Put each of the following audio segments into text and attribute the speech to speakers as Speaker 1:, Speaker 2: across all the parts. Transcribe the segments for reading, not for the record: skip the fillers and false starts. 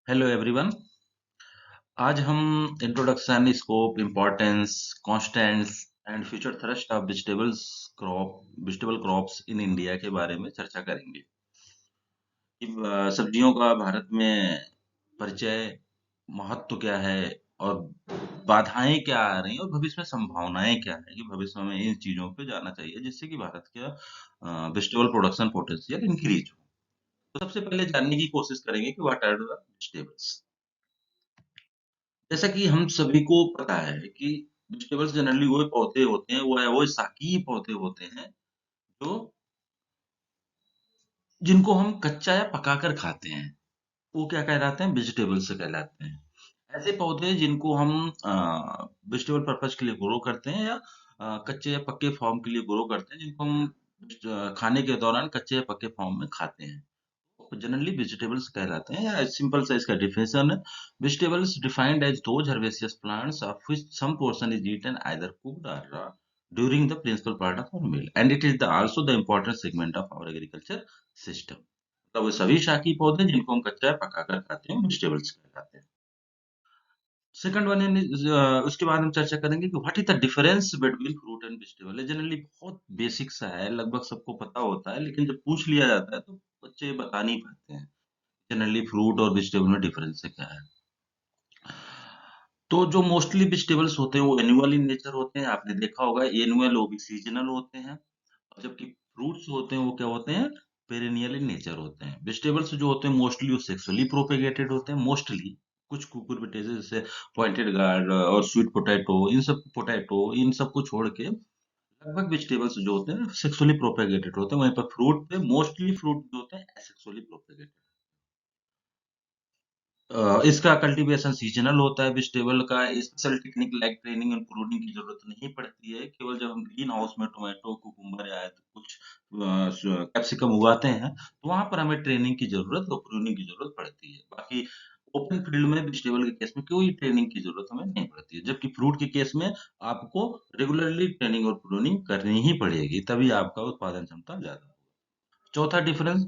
Speaker 1: Hello everyone. आज हम introduction, scope, importance, constants and future thrust of vegetable crops in India के बारे में चर्चा करेंगे कि सब्जियों का भारत में परिचय, महत्व क्या है और बाधाएं क्या आ रही हैं और भविष्य में संभावनाएं क्या है कि भविष्य में हमें इन चीजों पे जाना चाहिए जिससे कि भारत का वेजिटेबल प्रोडक्शन पोटेंशियल इंक्रीज हो। तो सबसे पहले जानने की कोशिश करेंगे कि व्हाट आर द वेजिटेबल्स। जैसा कि हम सभी को पता है कि वेजिटेबल्स जनरली वो पौधे होते हैं, वो शाकीय पौधे होते हैं जो जिनको हम कच्चा या पकाकर खाते हैं। वो क्या कहलाते हैं? वेजिटेबल्स कहलाते हैं। ऐसे पौधे जिनको हम वेजिटेबल पर्पज के लिए ग्रो करते हैं या कच्चे या पक्के फॉर्म के लिए ग्रो करते हैं, जिनको हम खाने के दौरान कच्चे या पक्के फॉर्म में खाते हैं, जनरली वेजिटेबल्स कहलाते हैं। या सिंपल सा इसका डिफिनेशन है, vegetables defined as those herbaceous plants of which some portion is eaten either cooked or raw during the principal part of our meal, and it is also the important segment of our agriculture system। मतलब वो सभी शाकी पौधे जिनको हम कच्चा या पका कर खाते हैं वेजिटेबल्स कहलाते हैं। सेकंड वन है, उसके बाद हम चर्चा करेंगे कि what is the difference between fruit and vegetable. Generally बहुत बेसिक सा है, लगभग सबको पता होता है, लेकिन जब पूछ लिया जाता है तो बच्चे बता नहीं पाते हैं जनरली फ्रूट और वेजिटेबल में डिफरेंस है क्या है। तो जो मोस्टली वेजिटेबल्स होते हैं वो एनुअल इन नेचर होते हैं, आपने देखा होगा। एनुअल वो भी सीजनल होते हैं, और जबकि फ्रूट्स होते हैं वो क्या होते हैं? पेरेनियल इन नेचर होते हैं। वेजिटेबल्स जो होते हैं मोस्टली वो सेक्सुअली प्रोपेगेटेड होते हैं, मोस्टली। कुछ कुकुरबिटेस जैसे पॉइंटेड गार्ड और स्वीट पोटैटो इन सब को छोड़ के लगभग वेजिटेबल्स जो होते हैं सेक्सुअली प्रोपेगेटेड होते हैं। वहीं पर फ्रूट पे मोस्टली फ्रूट जो होते हैं एसेक्सुअली प्रोपेगेटेड। इसका कल्टीवेशन सीजनल होता है। वेजिटेबल का special technique like training and pruning की जरूरत नहीं पड़ती है। केवल जब हम ग्रीन हाउस में टोमेटो, कुकुम्बर या तो कुछ कैप्सिकम उगाते हैं तो वहां पर हमें ट्रेनिंग की जरूरत और प्रूनिंग की जरूरत पड़ती है। बाकी ओपन फील्ड में वेजिटेबल के केस में कोई ट्रेनिंग की जरूरत हमें नहीं पड़ती है, जबकि फ्रूट के केस में आपको रेगुलरली ट्रेनिंग और प्रूनिंग करनी ही पड़ेगी, तभी आपका उत्पादन क्षमता ज्यादा होगी। चौथा डिफरेंस,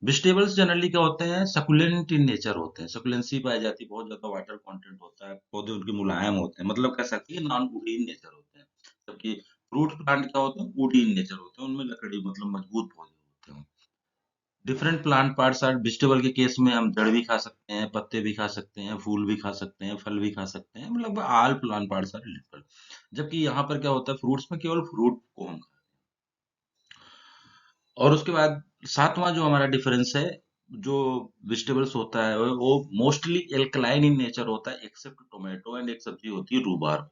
Speaker 1: वेजिटेबल्स जनरली क्या होते हैं? सकुलेंट इन नेचर होते हैं, सकुलेंसी पाई जाती है, बहुत ज्यादा वाटर कंटेंट होता है, पौधे उनके मुलायम होते हैं, मतलब कह सकते हैं नॉन वुडी इन नेचर होते हैं। जबकि फ्रूट प्लांट क्या होते हैं? वुडी इन नेचर होते हैं, उनमें लकड़ी मतलब मजबूत पौधे होते हैं। Different plant parts are, vegetable के केस में हम जड़ भी खा सकते हैं, पत्ते भी खा सकते हैं, फूल भी खा सकते हैं, फल भी खा सकते हैं, मतलब all plant parts are different. जबकि यहाँ पर क्या होता है? फ्रूट्स में केवल फ्रूट को हम खाते हैं। और उसके बाद सातवां जो हमारा डिफरेंस है, जो वेजिटेबल्स होता है वो मोस्टली एल्कलाइन इन नेचर होता है, एक्सेप्ट टोमेटो, एंड एक सब्जी होती है रूबार्ब।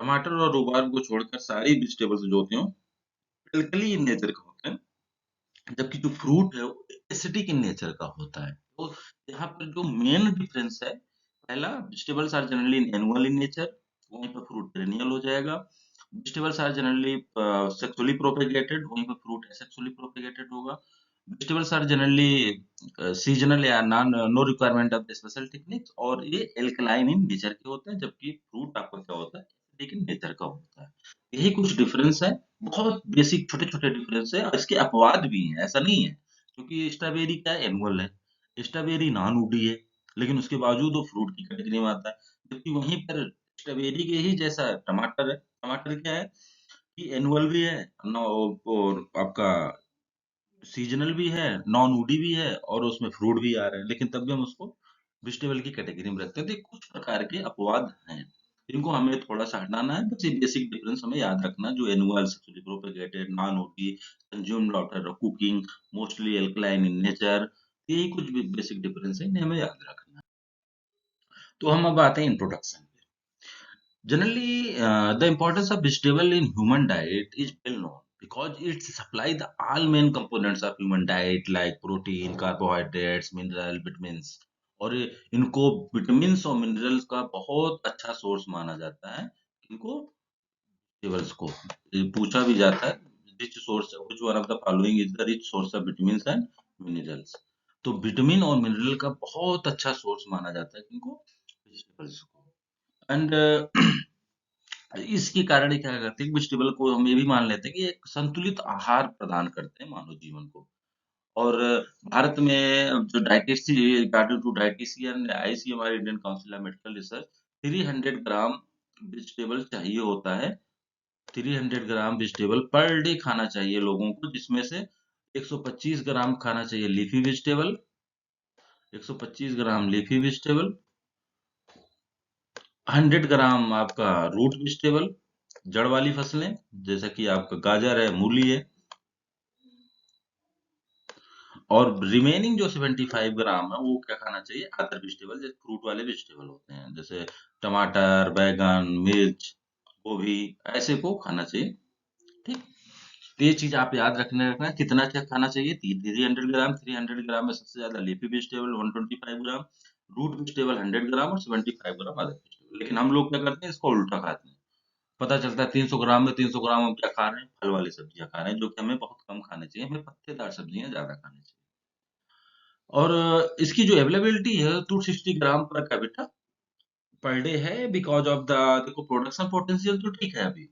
Speaker 1: टमाटर और रूबार्ब को छोड़कर सारी वेजिटेबल्स जो होती हैं एल्कली इन नेचर का होते हैं, जबकि जो फ्रूट है वो एसिडिक इन नेचर का होता है। तो यहाँ पर जो मेन डिफरेंस है, पहला, vegetables are generally annual in nature, वहीं पर फ्रूट पेरेनियल हो जाएगा। Vegetables are generally sexually propagated, वहीं पर फ्रूट एसेक्सुअली प्रोपेगेटेड होगा। वेजिटेबल्स आर जनरली सीजनल या non no requirement of special techniques, और ये एल्कलाइन इन नेचर के होते हैं, जबकि फ्रूट आपका क्या होता है? एसिडिक इन नेचर का होता है। यही कुछ डिफरेंस है, बहुत बेसिक छोटे छोटे डिफरेंस है, और इसके अपवाद भी हैं, ऐसा नहीं है। क्योंकि स्ट्रॉबेरी क्या है? एनुअल है, स्ट्रॉबेरी नॉन वुडी है, लेकिन उसके बावजूद वो फ्रूट की कैटेगरी में आता है। जबकि वहीं पर स्ट्रॉबेरी के ही जैसा टमाटर है। टमाटर क्या है कि एनुअल भी है, और आपका सीजनल भी है, नॉन वुडी भी है, और उसमें फ्रूट भी आ रहे हैं, लेकिन तब भी हम उसको वेजिटेबल की कैटेगरी में रखते हैं। तो ये कुछ प्रकार के अपवाद हैं, इनको हमें थोड़ा सा हटाना है। बस ये बेसिक डिफरेंस हमें याद रखना, जो annual, sexually propagated, non woody, consumed after cooking, mostly alkaline in nature, यही कुछ बेसिक डिफरेंस है, इन्हें हमें याद रखना है। तो हम अब आते हैं इंट्रोडक्शन पे। Generally, the importance of vegetable in human diet is well known because it supply the all main components of human diet like protein, carbohydrates, mineral, vitamins। और इनको विटामिन्स और मिनरल्स का बहुत अच्छा सोर्स माना जाता है। इनको वेजिटेबल्स को ये पूछा भी जाता है, rich source, which one of the following is the rich source of vitamins and minerals. तो विटामिन और मिनरल का बहुत अच्छा सोर्स माना जाता है इनको, वेजिटेबल्स को। एंड इसके कारण ये क्या करते हैं, वेजिटेबल को हम ये भी मान लेते हैं कि एक संतुलित आहार प्रदान करते हैं मानव जीवन को। और भारत में जो डाइटिसी अकॉर्डिंग टू डाइटिशियन आईसी हमारे Indian council of medical research 300 gram vegetable चाहिए होता है। 300 ग्राम वेजिटेबल पर डे खाना चाहिए लोगों को, जिसमें से 125 ग्राम खाना चाहिए लीफी वेजिटेबल, 125 ग्राम लीफी वेजिटेबल, 100 ग्राम आपका रूट वेजिटेबल, जड़ वाली फसलें, जैसे कि आपका गाजर है, मूली है, और रिमेनिंग जो 75 ग्राम है वो क्या खाना चाहिए, अदर वेजिटेबल, जैसे फ्रूट वाले वेजिटेबल होते हैं, जैसे टमाटर, बैगन, मिर्च, गोभी, ऐसे को खाना चाहिए। ठीक। तो ये चीज आप याद रखना कितना क्या खाना चाहिए। 300 ग्राम, 300 ग्राम में सबसे ज्यादा लीफी वेजिटेबल 125 ग्राम, रूट वेजिटेबल 100 ग्राम और 75 ग्राम अदर वेजिटेबल। लेकिन हम लोग क्या करते हैं, इसको उल्टा खाते हैं। पता चलता है 300 ग्राम में 300 ग्राम हम क्या खा रहे हैं, फल वाली सब्जियां खा रहे हैं, जो कि हमें बहुत कम खाने चाहिए, हमें पत्तेदार सब्जियां ज्यादा खानी चाहिए। और इसकी जो अवेलेबिलिटी है 260 ग्राम पर कैपिटा पर डे है, बिकॉज ऑफ द, देखो प्रोडक्शन पोटेंशियल तो ठीक है अभी,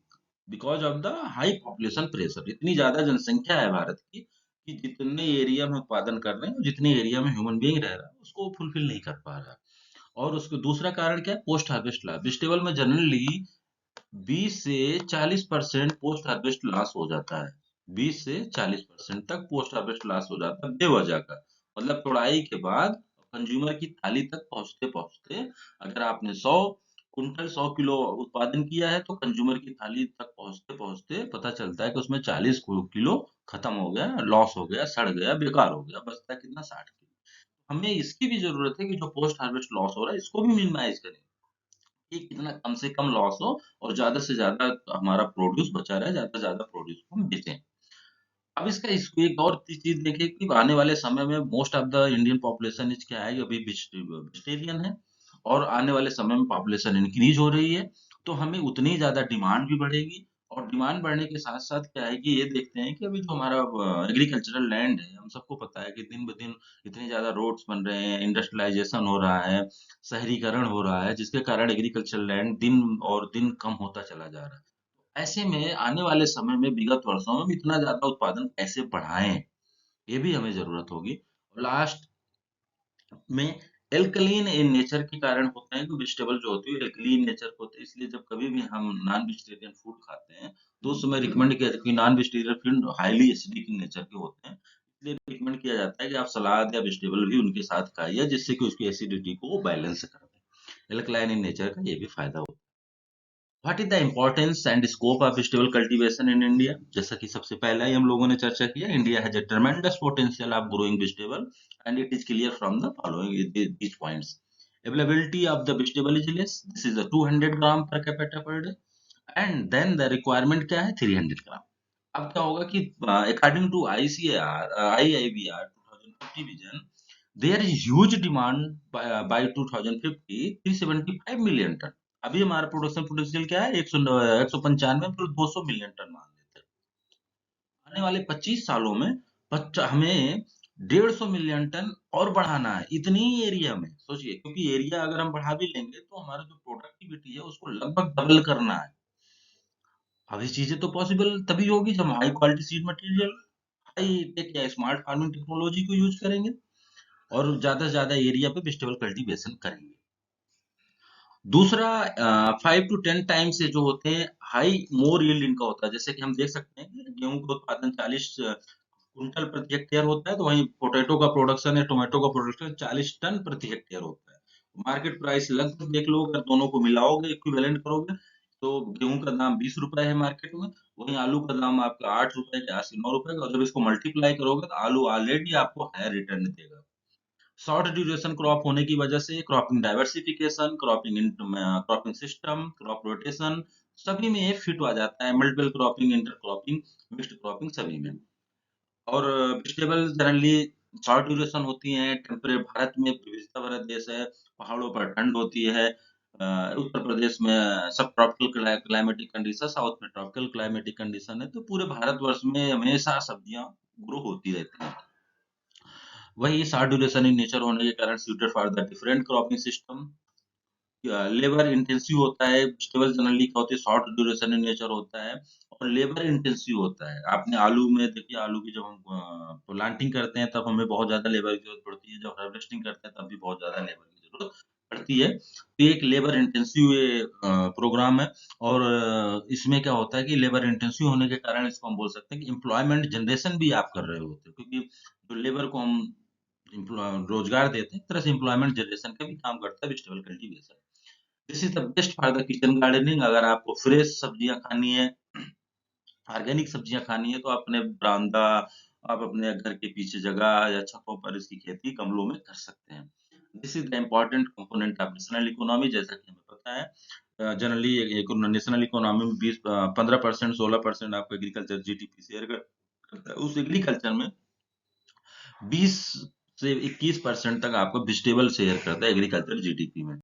Speaker 1: because of the high population pressure, इतनी ज्यादा जनसंख्या है भारत की कि जितने एरिया में उत्पादन कर रहे हैं, जितने एरिया में ह्यूमन बीइंग रह रहा है, उसको फुलफिल नहीं कर पा रहा है। और उसका दूसरा कारण क्या है, पोस्ट हार्वेस्ट लॉस। वेजिटेबल में जनरली 20 से 40% पोस्ट हार्वेस्ट लॉस हो जाता है। 20 से 40% तक पोस्ट हार्वेस्ट लॉस हो जाता है बेवजह का। मतलब तोड़ाई के बाद कंज्यूमर की थाली तक पहुंचते पहुंचते, अगर आपने 100 कुंटल 100 किलो उत्पादन किया है, तो कंज्यूमर की थाली तक पहुंचते पहुंचते पता चलता है कि उसमें 40 किलो खत्म हो गया, लॉस हो गया, सड़ गया, बेकार हो गया, बचता कितना, 60 किलो। हमें इसकी भी जरूरत है कि जो पोस्ट हार्वेस्ट लॉस हो रहा है, इसको भी मिनिमाइज करें, कि कितना कम से कम लॉस हो और ज्यादा से ज्यादा हमारा प्रोड्यूस बचा रहे, ज्यादा से ज्यादा प्रोड्यूस को हम बेचें। अब इसका इसको एक और चीज देखिए कि आने वाले समय में most of the Indian population is क्या है कि अभी वेजिटेरियन है, और आने वाले समय में पॉपुलेशन इंक्रीज हो रही है, तो हमें उतनी ज्यादा डिमांड भी बढ़ेगी। और डिमांड बढ़ने के साथ साथ क्या है कि ये देखते हैं कि अभी जो हमारा एग्रीकल्चरल लैंड है, हम सबको पता है कि दिन ब दिन इतने ज्यादा रोड्स बन रहे हैं, इंडस्ट्रियलाइजेशन हो रहा है, शहरीकरण हो रहा है, जिसके कारण एग्रीकल्चरल लैंड दिन और दिन कम होता चला जा रहा है। ऐसे में आने वाले समय में विगत वर्षों में इतना ज्यादा उत्पादन कैसे बढ़ाएं, ये भी हमें जरूरत होगी। और लास्ट में एल्कलीन इन नेचर के कारण होता है कि वेजिटेबल जो होती है एल्कलीन नेचर होते हैं, इसलिए जब कभी भी हम नॉन वेजिटेरियन फूड खाते हैं, तो उस समय रिकमेंड किया जाता है कि non vegetarian food highly acidic in nature के होते हैं, इसलिए रिकमेंड किया जाता है कि आप सलाद या वेजिटेबल भी उनके साथ खाइए, जिससे कि उसकी एसिडिटी को बैलेंस कर दें। एल्कलाइन इन नेचर का ये भी फायदा होता है। What is the importance and scope of vegetable cultivation in India. जैसा कि सबसे पहला ही हम लोगों ने चर्चा किया, India has a ट्रेमेंडस potential of growing vegetable and it is clear from the following these points. Availability of the vegetable is less, this is a 200 gram per capita per day, and then the requirement क्या है, 300 gram. अब क्या होगा कि according to ICAR IIBR 2050 vision, there is huge demand by 2050 375 million ton. अभी हमारा production potential क्या है, 195 प्लस 200 मिलियन टन मान लेते हैं। आने वाले 25 सालों में हमें 150 मिलियन टन और बढ़ाना है, इतनी ही एरिया में सोचिए, क्योंकि एरिया अगर हम बढ़ा भी लेंगे तो हमारा जो प्रोडक्टिविटी है उसको लगभग डबल करना है। अब ये चीजें तो पॉसिबल तभी होगी जब high quality seed material, high tech या स्मार्ट फार्मिंग टेक्नोलॉजी को यूज करेंगे और ज्यादा से ज्यादा एरिया पे वेजिटेबल कल्टीवेशन करेंगे। दूसरा, 5 to 10 टाइम से जो होते हैं हाई मोर यील्ड इनका होता है, जैसे कि हम देख सकते हैं कि गेहूं का उत्पादन 40 कुंटल प्रति हेक्टेयर होता है, तो वहीं पोटैटो का प्रोडक्शन है, टोमेटो का प्रोडक्शन 40 टन प्रति हेक्टेयर होता है। मार्केट प्राइस लगभग देख लो, अगर दोनों को मिलाओगे, इक्विवेलेंट करोगे, तो गेहूं का दाम 20 रुपए है मार्केट में, वहीं आलू का दाम आपका 8 रुपए के 89 रुपए का, और जब इसको मल्टीप्लाई करोगे तो आलू ऑलरेडी आपको हायर रिटर्न देगा। शॉर्ट ड्यूरेशन क्रॉप होने की वजह से cropping diversification, cropping system, crop rotation, सभी में ये फिट आ जाता है, multiple cropping, inter cropping, mixed cropping, सभी में। और वेजिटेबल जनरली शॉर्ट ड्यूरेशन होती हैं, टेम्परेट, भारत में विविधता भरा देश है, पहाड़ों पर ठंड होती है, उत्तर प्रदेश में सब ट्रॉपिकल क्लाइमेटिक कंडीशन, साउथ में ट्रॉपिकल क्लाइमेटिक कंडीशन है, तो पूरे भारतवर्ष में हमेशा सब्जियां ग्रो होती रहती हैं। वही शॉर्ट ड्यूरेशन इन नेचर होने के कारण suited for the different cropping system, labour intensive होता है, वेजिटेबल जनरली क्या होती है, शॉर्ट ड्यूरेशन इन नेचर होता है, और लेबर इंटेंसिव होता है। आपने आलू में देखिए, आलू की जब हम प्लांटिंग करते हैं तब हमें बहुत ज़्यादा लेबर की ज़रूरत पड़ती है, जब हार्वेस्टिंग करते हैं तब भी बहुत ज़्यादा लेबर की ज़रूरत पड़ती है। तो ये एक लेबर इंटेंसिव ये प्रोग्राम है। और इसमें क्या होता है कि लेबर इंटेंसिव होने के कारण इसको हम बोल सकते हैं कि एम्प्लॉयमेंट जनरेशन भी आप कर रहे होते हो, क्योंकि जो लेबर को हम रोजगार देते हैं, एक तरह से एम्प्लॉयमेंट जनरेशन का भी काम करता है vegetable cultivation. This is the best for the kitchen gardening. अगर आपको फ्रेश सब्जियां खानी है, ऑर्गेनिक सब्जियां खानी है, तो आप अपने बरामदा, आप अपने घर के पीछे जगह या छतों पर इसकी खेती गमलों में कर सकते हैं। This is the important component of national economy. जैसा कि हमें पता है, जनरली नेशनल इकोनॉमी में 15% 16% आपका एग्रीकल्चर जीडीपी शेयर करता है। उस एग्रीकल्चर में 20 से 21% तक आपको वेजिटेबल शेयर करता है एग्रीकल्चर जीडीपी में।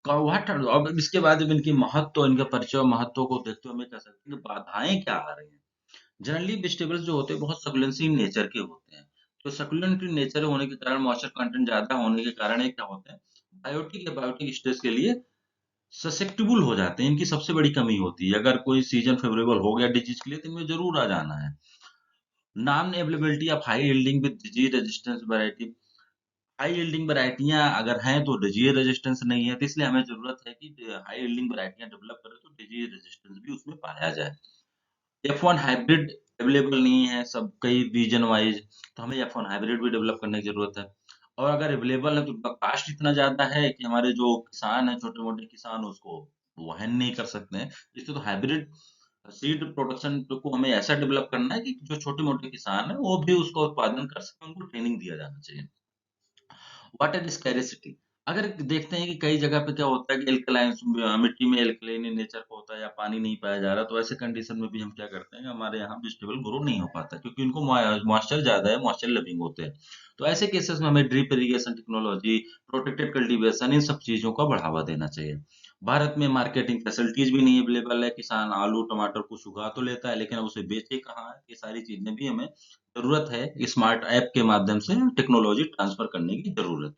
Speaker 1: व्हाट अब इसके बाद जब इनकी महत्व, इनका परिचय और महत्व को देखते हुए हमें कह सकते हैं कि बाधाएं क्या आ रही हैं। जनरली वेजिटेबल्स जो होते हैं बहुत सकुलेंसी नेचर के होते हैं। तो सकुलेंट नेचर होने के कारण, मॉइस्चर कंटेंट ज्यादा होने के कारण ये क्या होते हैं, बायोटिक या बायोटिक स्ट्रेस के लिए ससेप्टेबल हो जाते हैं। इनकी सबसे बड़ी कमी होती है। अगर कोई सीजन फेवरेबल हो गया डिजीज के लिए तो इनमें जरूर आ जाना है। Non availability of high yielding with disease resistance variety. High yielding वैरायटियां अगर हैं तो डिजीज रेजिस्टेंस नहीं है, तो इसलिए हमें जरूरत है कि हाई यील्डिंग वैरायटियां डेवलप करें तो डिजीज रेजिस्टेंस भी उसमें पाया जाए। F1 हाइब्रिड अवेलेबल नहीं है सब कई रीजन वाइज, तो हमें F1 हाइब्रिड भी डेवलप करने की जरूरत है। और अगर अवेलेबल है तो उनका कास्ट इतना ज्यादा है कि हमारे जो किसान है, छोटे मोटे किसान, उसको वहन नहीं कर सकते हैं। इसलिए तो हाइब्रिड सीड प्रोडक्शन को हमें ऐसा डेवलप करना है कि जो छोटे मोटे किसान है वो भी उसका उत्पादन कर सके, उनको ट्रेनिंग दिया जाना चाहिए। वाटर स्कैरिसिटी, अगर देखते हैं कि कई जगह पे क्या होता है कि एल्कलाइन मिट्टी में एल्कलाइन नेचर का होता है या पानी नहीं पाया जा रहा, तो ऐसे कंडीशन में भी हम क्या करते हैं कि हमारे यहाँ वेजिटेबल ग्रो नहीं हो पाता, क्योंकि उनको मॉइस्चर ज्यादा है, मॉइस्चर लविंग होते हैं। तो ऐसे केसेस में हमें drip irrigation technology, protected cultivation, इन सब चीजों का बढ़ावा देना चाहिए। भारत में मार्केटिंग फैसिलिटीज भी नहीं अवेलेबल है। किसान आलू टमाटर कुछ उगा तो लेता है, लेकिन अब उसे बेचे कहाँ है, ये सारी चीजें भी हमें जरूरत है। स्मार्ट ऐप के माध्यम से टेक्नोलॉजी ट्रांसफर करने की जरूरत।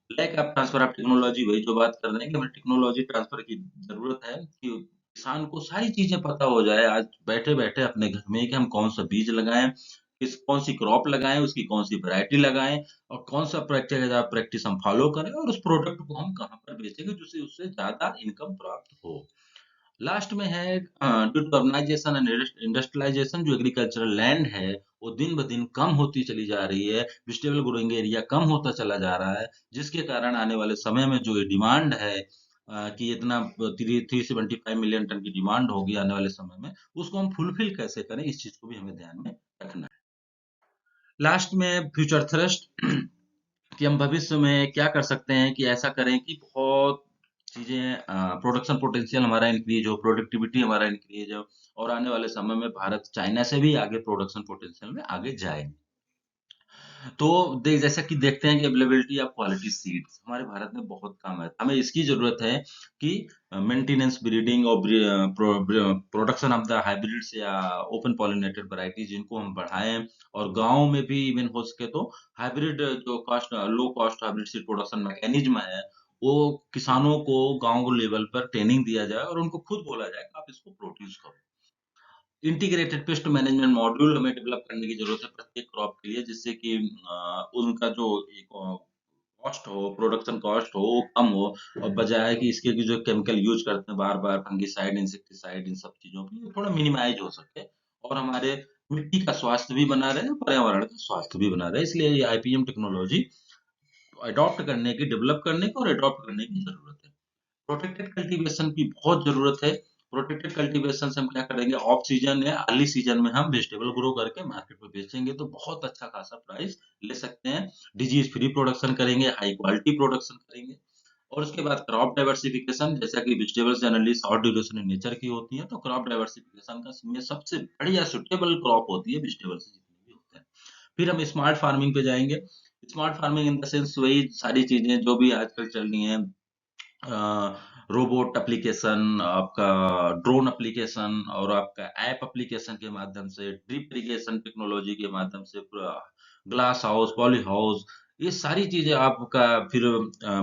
Speaker 1: Lack of transfer of technology, वही जो बात कर रहे हैं कि हमें टेक्नोलॉजी ट्रांसफर की जरूरत है कि किसान को सारी चीजें पता हो जाए आज बैठे बैठे अपने घर में, कि हम कौन सा बीज लगाएं, किस कौन सी क्रॉप लगाएं, उसकी कौन सी वैरायटी लगाएं, और कौन सा प्रैक्टिस हम फॉलो करें, और उस प्रोडक्ट को हम कहाँ पर बेचेंगे जिससे उससे ज्यादा इनकम प्राप्त हो। लास्ट में है due to urbanisation and industrialisation, जो एग्रीकल्चरल लैंड है वो दिन ब दिन कम होती चली जा रही है। वेजिटेबल ग्रोइंग एरिया कम होता चला जा रहा है, जिसके कारण आने वाले समय में जो डिमांड है कि इतना 375 मिलियन टन की डिमांड होगी आने वाले समय में, उसको हम फुलफिल कैसे करें, इस चीज को भी हमें ध्यान में रखना है। लास्ट में फ्यूचर थ्रस्ट कि हम भविष्य में क्या कर सकते हैं कि ऐसा करें कि बहुत चीजें, प्रोडक्शन पोटेंशियल हमारा इंक्रीज हो, प्रोडक्टिविटी हमारा इंक्रीज हो, और आने वाले समय में भारत चाइना से भी आगे प्रोडक्शन पोटेंशियल में आगे जाए। तो जैसा कि देखते हैं कि अवेलेबिलिटी ऑफ क्वालिटी सीड्स हमारे भारत में बहुत कम है। हमें इसकी जरूरत है कि मेंटेनेंस, ब्रीडिंग और प्रोडक्शन ऑफ द हाइब्रिड्स या ओपन पॉलिनेटेड वैरायटीज, जिनको हम बढ़ाएं। और गांव में भी इवन हो सके तो हाइब्रिड, जो cost low cost hybrid seed production mechanism है, वो किसानों को गांव लेवल पर ट्रेनिंग दिया जाए और उनको खुद बोला जाए कि आप इसको प्रोड्यूस करो। इंटीग्रेटेड पेस्ट मैनेजमेंट मॉड्यूल हमें डेवलप करने की जरूरत है प्रत्येक क्रॉप के लिए, जिससे कि उनका जो कॉस्ट हो, प्रोडक्शन कॉस्ट हो, वो कम हो, और बजाय कि इसके की जो केमिकल यूज करते हैं बार बार, फंगिसाइड, इंसेक्टिसाइड, इन सब चीजों की, ये थोड़ा मिनिमाइज हो सके, और हमारे मिट्टी का स्वास्थ्य भी बना रहे, पर्यावरण का स्वास्थ्य भी बना रहे। इसलिए ये आईपीएम टेक्नोलॉजी अडॉप्ट करने की, डेवलप करने की और अडॉप्ट करने की जरूरत है। प्रोटेक्टेड कल्टीवेशन की बहुत जरूरत है। प्रोटेक्टेड कल्टीवेशन से हम क्या करेंगे, ऑफ सीजन या अर्ली सीजन में हम वेजिटेबल ग्रो करके मार्केट में बेचेंगे तो बहुत अच्छा खासा प्राइस ले सकते हैं। डिजीज फ्री प्रोडक्शन करेंगे, हाई क्वालिटी प्रोडक्शन करेंगे। और उसके बाद क्रॉप डाइवर्सिफिकेशन, जैसा कि vegetables generally short duration in nature की होती है, तो क्रॉप डाइवर्सिफिकेशन का में सबसे बढ़िया सुटेबल क्रॉप होती है वेजिटेबल्स जितने भी होते हैं। फिर हम स्मार्ट फार्मिंग पे जाएंगे। Smart farming in the sense वही सारी चीजें जो भी आजकल चल रही हैं, रोबोट एप्लीकेशन, आपका ड्रोन एप्लीकेशन, और आपका ऐप एप्लीकेशन के माध्यम से, ड्रिप इरिगेशन टेक्नोलॉजी के माध्यम से, ग्लास हाउस, पॉली हाउस, ये सारी चीजें आपका। फिर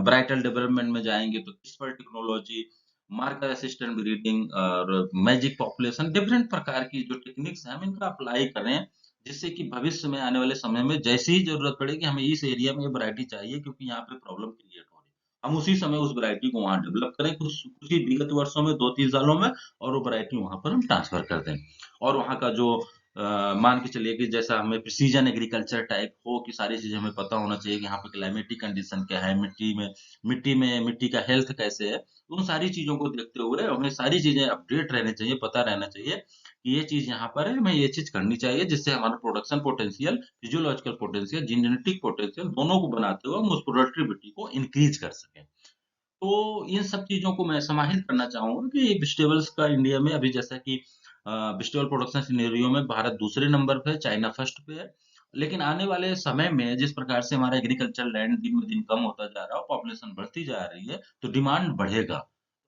Speaker 1: ब्राइटल डेवलपमेंट में जाएंगे तो CRISPR technology, marker assistant breeding और मैजिक पॉपुलेशन, डिफरेंट प्रकार की जो टेक्निक्स हैं हम इनका अप्लाई करें, जिससे कि भविष्य में आने वाले समय में जैसे ही जरूरत पड़ेगी हमें इस एरिया में ये वैरायटी चाहिए क्योंकि यहाँ पे प्रॉब्लम क्रिएट हो रही है, हम उसी समय उस वैरायटी को वहां डेवलप करें कुछ ही विगत वर्षों में 2-3 सालों में, और वो वैरायटी वहां पर हम ट्रांसफर कर दें। और वहाँ का जो मान के चलिए कि जैसा हमें प्रिसीजन एग्रीकल्चर टाइप हो कि सारी चीजें हमें पता होना चाहिए कि यहाँ पे क्लाइमेटिक कंडीशन क्या है, मिट्टी का हेल्थ कैसे है, उन सारी चीजों को देखते हुए हमें सारी चीजें अपडेट रहनी चाहिए, पता रहना चाहिए कि ये चीज यहाँ पर है, हमें ये चीज करनी चाहिए, जिससे हमारा production potential, physiological potential, genetic potential दोनों को बनाते हुए हम उस प्रोडक्टिविटी को इंक्रीज कर सकें। तो इन सब चीजों को मैं समाहित करना चाहूंगा कि वेजिटेबल्स का इंडिया में अभी जैसा कि वेजिटेबल प्रोडक्शन सिनेरियो में भारत दूसरे नंबर पे है, चाइना फर्स्ट पे है। लेकिन आने वाले समय में जिस प्रकार से हमारा एग्रीकल्चर लैंड दिन में दिन कम होता जा रहा है, पॉपुलेशन बढ़ती जा रही है, तो डिमांड बढ़ेगा।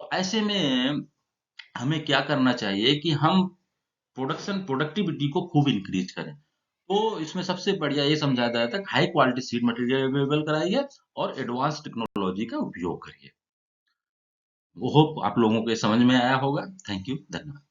Speaker 1: तो ऐसे में हमें क्या करना चाहिए कि हम प्रोडक्टिविटी को खूब इंक्रीज करें। तो इसमें सबसे बढ़िया ये समझाया जाता है कि high quality seed material available कराइए और एडवांस टेक्नोलॉजी का उपयोग करिए। वो होप आप लोगों को ये समझ में आया होगा। थैंक यू, धन्यवाद।